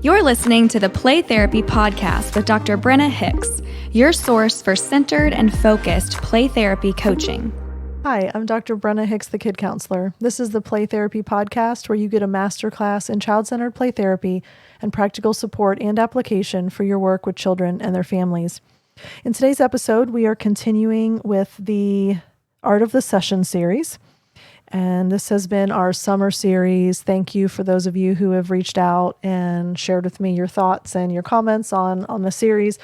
You're listening to the Play Therapy Podcast with Dr. Brenna Hicks, your source for centered and focused play therapy coaching. Hi, I'm Dr. Brenna Hicks, the Kid Counselor. This is the Play Therapy Podcast where you get a masterclass in child-centered play therapy and practical support and application for your work with children and their families. In today's episode, we are continuing with the Art of the Session series. And this has been our summer series. Thank you for those of you who have reached out and shared with me your thoughts and your comments on the series.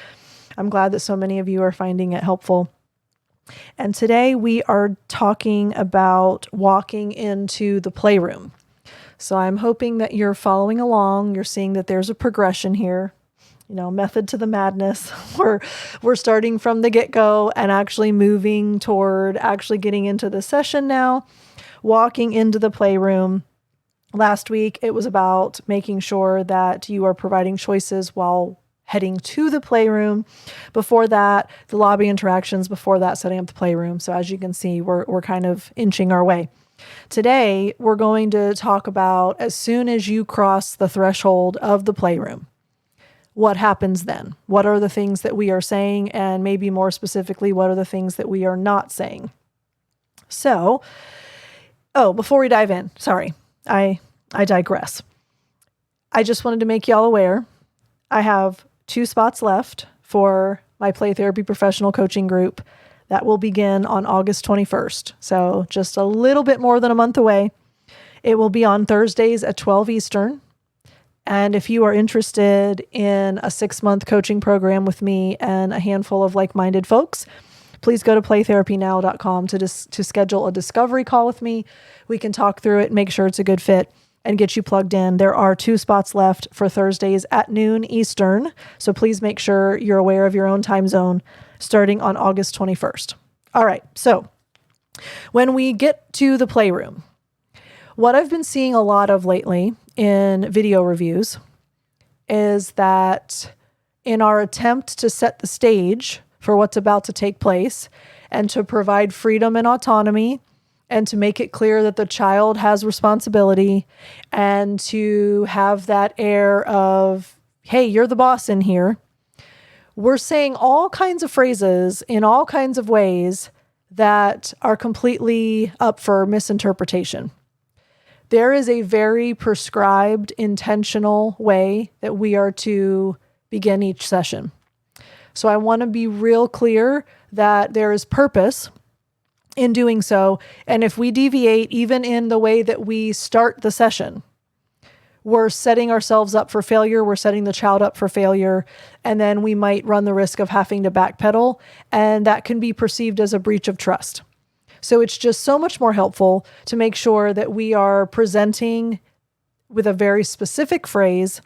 I'm glad that so many of you are finding it helpful. And today we are talking about walking into the playroom. So I'm hoping that you're following along. You're seeing that there's a progression here. You know, method to the madness. We're starting from the get-go and actually moving toward actually getting into the session now. Walking into the playroom. Last week, it was about making sure that you are providing choices while heading to the playroom. Before that, the lobby interactions. Before that, setting up the playroom. So as you can see, we're kind of inching our way. Today, we're going to talk about as soon as you cross the threshold of the playroom, what happens then? What are the things that we are saying? And maybe more specifically, what are the things that we are not saying? So, before we dive in, sorry, I digress. I just wanted to make y'all aware. I have 2 spots left for my play therapy professional coaching group that will begin on August 21st. So just a little bit more than a month away. It will be on Thursdays at 12 Eastern. And if you are interested in a 6-month coaching program with me and a handful of like-minded folks, please go to playtherapynow.com to schedule a discovery call with me. We can talk through it, make sure it's a good fit, and get you plugged in. There are 2 spots left for Thursdays at noon Eastern. So please make sure you're aware of your own time zone starting on August 21st. All right. So when we get to the playroom, what I've been seeing a lot of lately in video reviews is that in our attempt to set the stage for what's about to take place and to provide freedom and autonomy and to make it clear that the child has responsibility and to have that air of, hey, you're the boss in here. We're saying all kinds of phrases in all kinds of ways that are completely up for misinterpretation. There is a very prescribed, intentional way that we are to begin each session. So I want to be real clear that there is purpose in doing so. And if we deviate even in the way that we start the session, we're setting ourselves up for failure. We're setting the child up for failure. And then we might run the risk of having to backpedal. And that can be perceived as a breach of trust. So it's just so much more helpful to make sure that we are presenting with a very specific phrase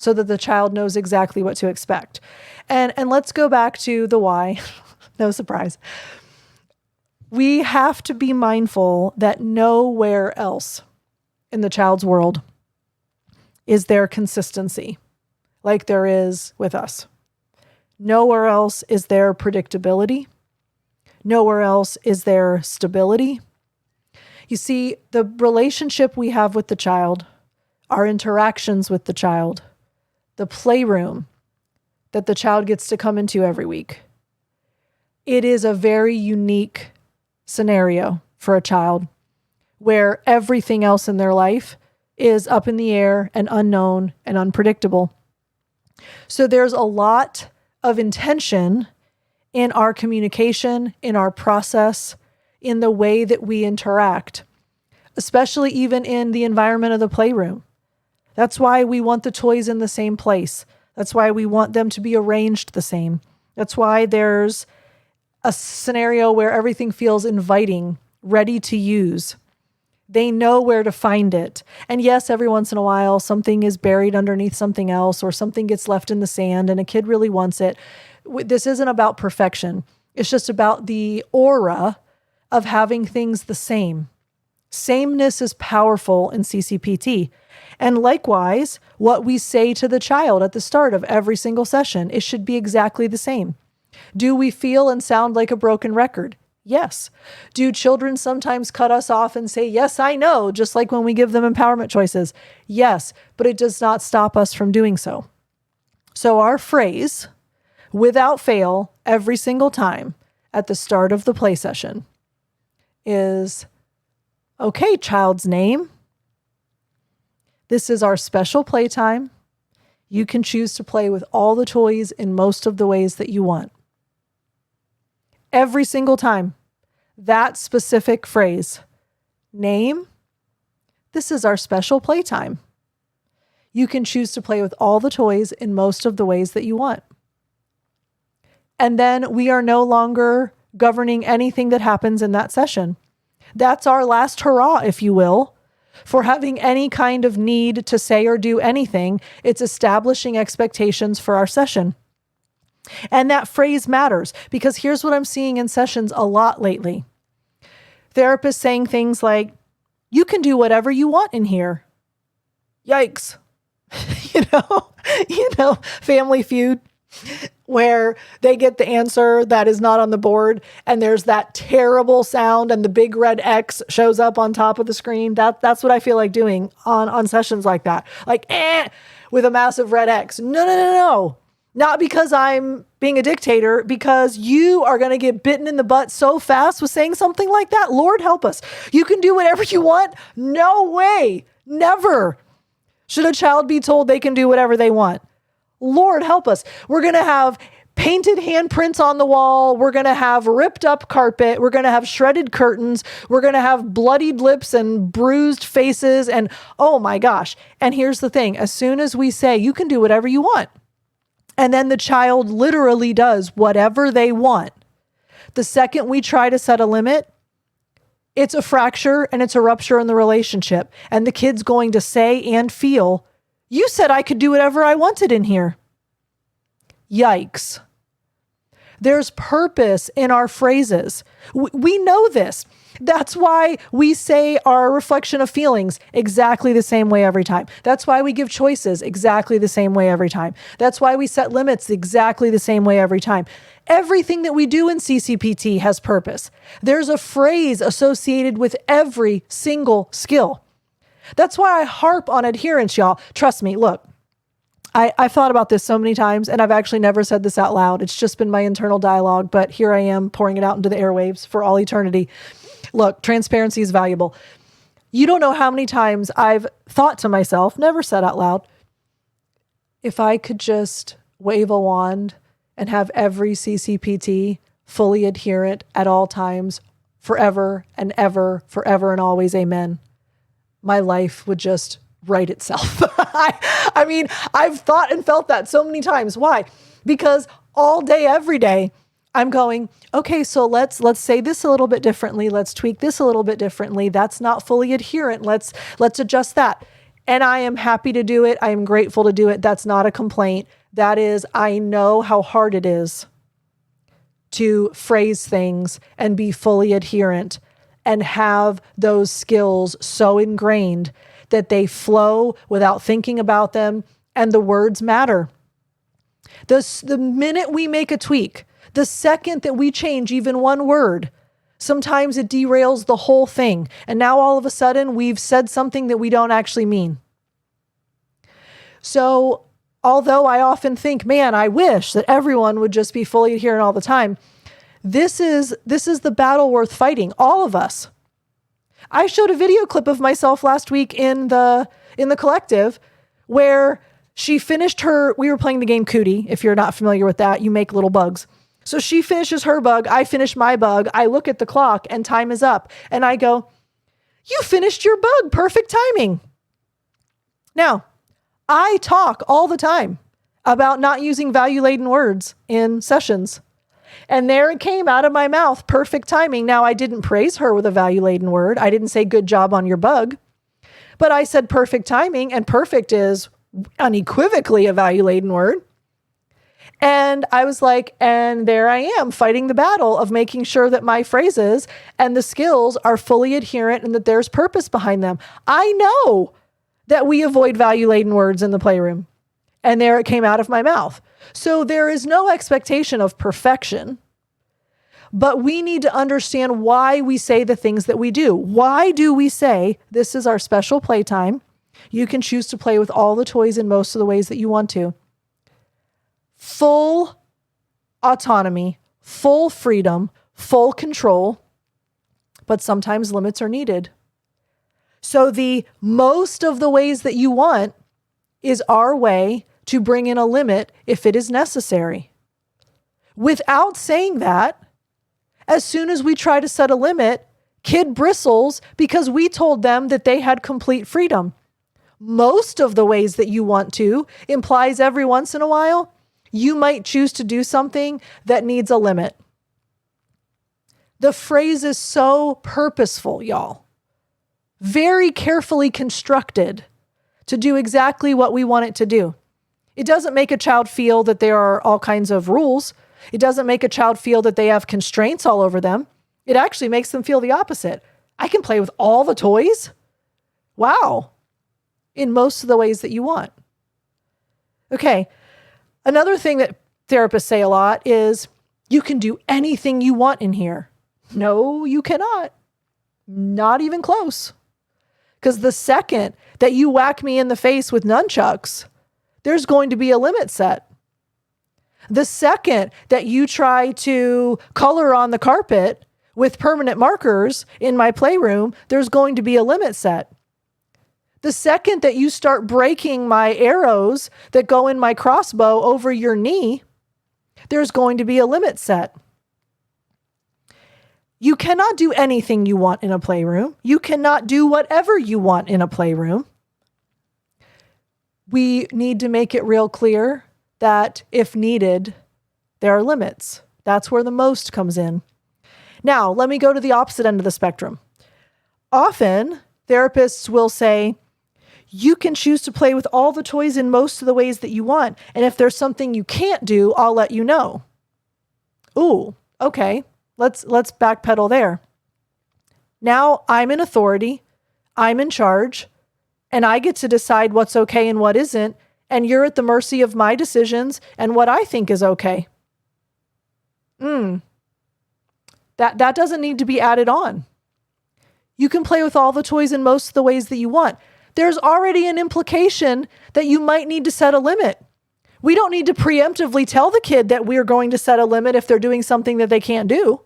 so that the child knows exactly what to expect. And let's go back to the why. No surprise. We have to be mindful that nowhere else in the child's world is there consistency like there is with us. Nowhere else is there predictability. Nowhere else is there stability. You see, the relationship we have with the child, our interactions with the child, the playroom that the child gets to come into every week. It is a very unique scenario for a child where everything else in their life is up in the air and unknown and unpredictable. So there's a lot of intention in our communication, in our process, in the way that we interact, especially even in the environment of the playroom. That's why we want the toys in the same place. That's why we want them to be arranged the same. That's why there's a scenario where everything feels inviting, ready to use. They know where to find it. And yes, every once in a while, something is buried underneath something else or something gets left in the sand and a kid really wants it. This isn't about perfection. It's just about the aura of having things the same. Sameness is powerful in CCPT. And likewise, what we say to the child at the start of every single session, it should be exactly the same. Do we feel and sound like a broken record? Yes. Do children sometimes cut us off and say, yes, I know, just like when we give them empowerment choices? Yes, but it does not stop us from doing so. So our phrase, without fail, every single time at the start of the play session is, okay, child's name. This is our special playtime. You can choose to play with all the toys in most of the ways that you want. Every single time, that specific phrase, name, this is our special playtime. You can choose to play with all the toys in most of the ways that you want. And then we are no longer governing anything that happens in that session. That's our last hurrah, if you will, for having any kind of need to say or do anything. It's establishing expectations for our session. And that phrase matters because here's what I'm seeing in sessions a lot lately. Therapists saying things like, you can do whatever you want in here. Yikes. Family Feud, where they get the answer that is not on the board and there's that terrible sound and the big red X shows up on top of the screen. That's what I feel like doing on sessions like that. Like, with a massive red X. No. Not because I'm being a dictator, because you are going to get bitten in the butt so fast with saying something like that. Lord help us. You can do whatever you want. No way. Never should a child be told they can do whatever they want. Lord help us. We're going to have painted handprints on the wall. We're going to have ripped up carpet. We're going to have shredded curtains. We're going to have bloodied lips and bruised faces. And oh my gosh. And here's the thing. As soon as we say you can do whatever you want, and then the child literally does whatever they want, the second we try to set a limit, it's a fracture and it's a rupture in the relationship. And the kid's going to say and feel, you said I could do whatever I wanted in here. Yikes. There's purpose in our phrases. We know this. That's why we say our reflection of feelings exactly the same way every time. That's why we give choices exactly the same way every time. That's why we set limits exactly the same way every time. Everything that we do in CCPT has purpose. There's a phrase associated with every single skill. That's why I harp on adherence, y'all. Trust me, look, I've thought about this so many times, and I've actually never said this out loud. It's just been my internal dialogue, but here I am pouring it out into the airwaves for all eternity. Look, transparency is valuable. You don't know how many times I've thought to myself, never said out loud, if I could just wave a wand and have every CCPT fully adherent at all times, forever and ever, forever and always, amen, my life would just right itself. I mean, I've thought and felt that so many times. Why? Because all day, every day, I'm going, okay, so let's say this a little bit differently. Let's tweak this a little bit differently. That's not fully adherent. Let's adjust that. And I am happy to do it. I am grateful to do it. That's not a complaint. That is, I know how hard it is to phrase things and be fully adherent and have those skills so ingrained that they flow without thinking about them and the words matter. The minute we make a tweak, the second that we change even one word, sometimes it derails the whole thing. And now all of a sudden we've said something that we don't actually mean. So although I often think, man, I wish that everyone would just be fully adherent all the time, this is the battle worth fighting, all of us. I showed a video clip of myself last week in the collective where she finished we were playing the game Cootie. If you're not familiar with that, you make little bugs. So she finishes her bug. I finish my bug. I look at the clock and time is up. And I go, you finished your bug. Perfect timing. Now, I talk all the time about not using value-laden words in sessions. And there it came out of my mouth, perfect timing. Now, I didn't praise her with a value-laden word. I didn't say good job on your bug. But I said perfect timing, and perfect is unequivocally a value-laden word. And I was like, and there I am fighting the battle of making sure that my phrases and the skills are fully adherent and that there's purpose behind them. I know that we avoid value-laden words in the playroom. And there it came out of my mouth. So there is no expectation of perfection, but we need to understand why we say the things that we do. Why do we say, this is our special playtime? You can choose to play with all the toys in most of the ways that you want to. Full autonomy, full freedom, full control, but sometimes limits are needed. So the most of the ways that you want is our way to bring in a limit if it is necessary. Without saying that, as soon as we try to set a limit, kid bristles because we told them that they had complete freedom. Most of the ways that you want to implies every once in a while, you might choose to do something that needs a limit. The phrase is so purposeful, y'all. Very carefully constructed to do exactly what we want it to do. It doesn't make a child feel that there are all kinds of rules. It doesn't make a child feel that they have constraints all over them. It actually makes them feel the opposite. I can play with all the toys? Wow. In most of the ways that you want. Okay. Another thing that therapists say a lot is, you can do anything you want in here. No, you cannot. Not even close. Because the second that you whack me in the face with nunchucks, there's going to be a limit set. The second that you try to color on the carpet with permanent markers in my playroom, there's going to be a limit set. The second that you start breaking my arrows that go in my crossbow over your knee, there's going to be a limit set. You cannot do anything you want in a playroom. You cannot do whatever you want in a playroom. We need to make it real clear that if needed, there are limits. That's where the most comes in. Now, let me go to the opposite end of the spectrum. Often, therapists will say, you can choose to play with all the toys in most of the ways that you want. And if there's something you can't do, I'll let you know. Ooh, okay. Let's backpedal there. Now I'm in authority. I'm in charge. And I get to decide what's okay and what isn't. And you're at the mercy of my decisions and what I think is okay. That doesn't need to be added on. You can play with all the toys in most of the ways that you want. There's already an implication that you might need to set a limit. We don't need to preemptively tell the kid that we're going to set a limit if they're doing something that they can't do.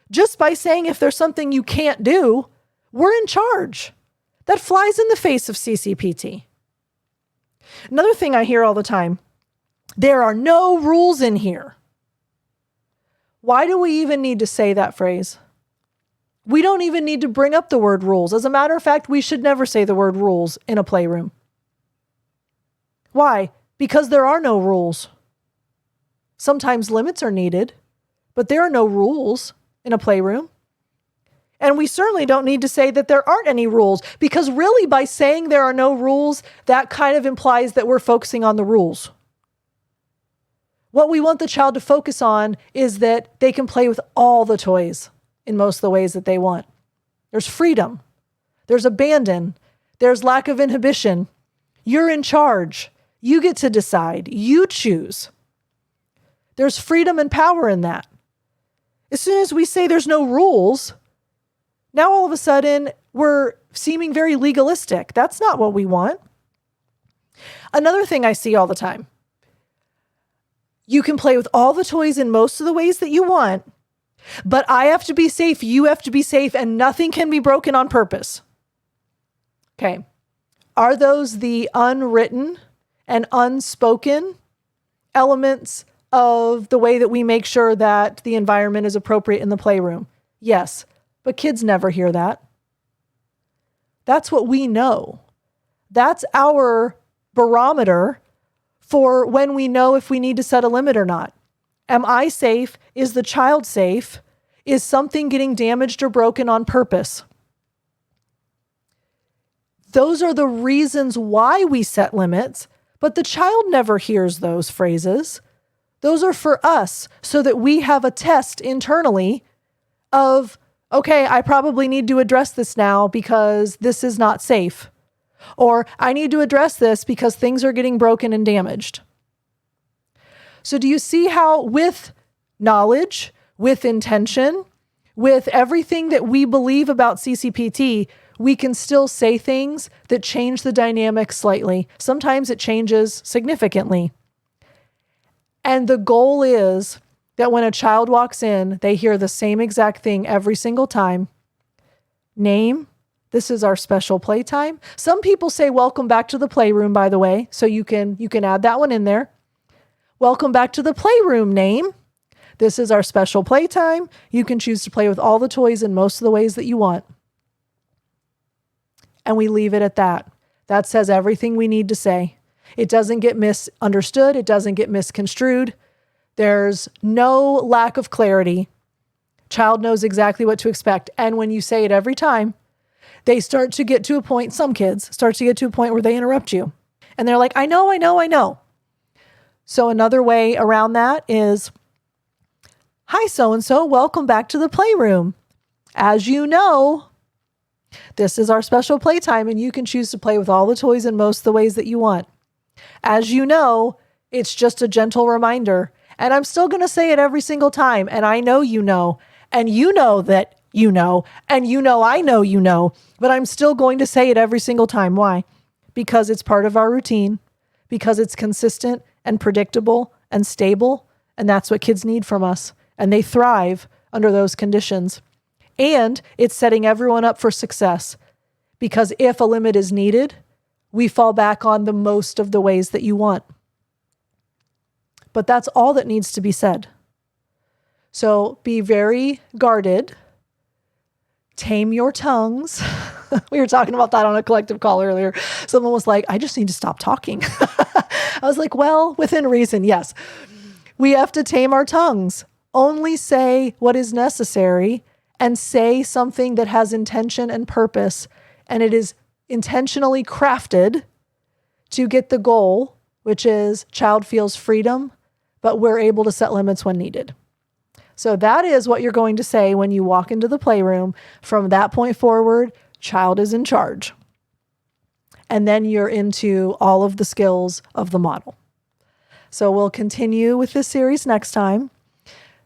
Just by saying if there's something you can't do, we're in charge. That flies in the face of CCPT. Another thing I hear all the time, there are no rules in here. Why do we even need to say that phrase? We don't even need to bring up the word rules. As a matter of fact, we should never say the word rules in a playroom. Why? Because there are no rules. Sometimes limits are needed, but there are no rules in a playroom. And we certainly don't need to say that there aren't any rules, because really by saying there are no rules, that kind of implies that we're focusing on the rules. What we want the child to focus on is that they can play with all the toys in most of the ways that they want. There's freedom. There's abandon. There's lack of inhibition. You're in charge. You get to decide. You choose. There's freedom and power in that. As soon as we say there's no rules, now all of a sudden we're seeming very legalistic. That's not what we want. Another thing I see all the time. You can play with all the toys in most of the ways that you want, but I have to be safe, you have to be safe, and nothing can be broken on purpose. Okay. Are those the unwritten and unspoken elements of the way that we make sure that the environment is appropriate in the playroom? Yes, but kids never hear that. That's what we know. That's our barometer for when we know if we need to set a limit or not. Am I safe? Is the child safe? Is something getting damaged or broken on purpose? Those are the reasons why we set limits, but the child never hears those phrases. Those are for us so that we have a test internally of, okay, I probably need to address this now because this is not safe. Or I need to address this because things are getting broken and damaged. So do you see how with knowledge, with intention, with everything that we believe about CCPT, we can still say things that change the dynamic slightly. Sometimes it changes significantly. And the goal is that when a child walks in, they hear the same exact thing every single time. Name, this is our special playtime. Some people say, welcome back to the playroom, by the way. So you can add that one in there. Welcome back to the playroom. Name, this is our special playtime. You can choose to play with all the toys in most of the ways that you want. And we leave it at that. That says everything we need to say. It doesn't get misunderstood. It doesn't get misconstrued. There's no lack of clarity. Child knows exactly what to expect. And when you say it every time, they start to get to a point, some kids start to get to a point where they interrupt you. And they're like, I know. So another way around that is, hi, so-and-so, welcome back to the playroom. As you know, this is our special playtime, and you can choose to play with all the toys in most of the ways that you want. As you know, it's just a gentle reminder, and I'm still going to say it every single time, and I know you know, and you know that you know, and you know I know you know, but I'm still going to say it every single time. Why? Because it's part of our routine, because it's consistent and predictable and stable, and that's what kids need from us, and they thrive under those conditions. And it's setting everyone up for success, because if a limit is needed, we fall back on the most of the ways that you want. But that's all that needs to be said. So be very guarded. Tame your tongues. We were talking about that on a collective call earlier. Someone was like, I just need to stop talking. I was like, well, within reason, yes. We have to tame our tongues. Only say what is necessary, and say something that has intention and purpose, and it is intentionally crafted to get the goal, which is child feels freedom, but we're able to set limits when needed. So that is what you're going to say when you walk into the playroom. From that point forward, child is in charge. And then you're into all of the skills of the model. So we'll continue with this series next time.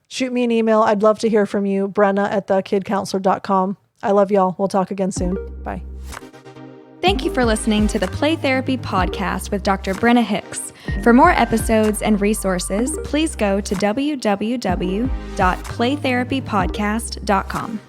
Shoot me an email. I'd love to hear from you. Brenna@thekidcounselor.com. I love y'all. We'll talk again soon. Bye. Thank you for listening to the Play Therapy Podcast with Dr. Brenna Hicks. For more episodes and resources, please go to www.playtherapypodcast.com.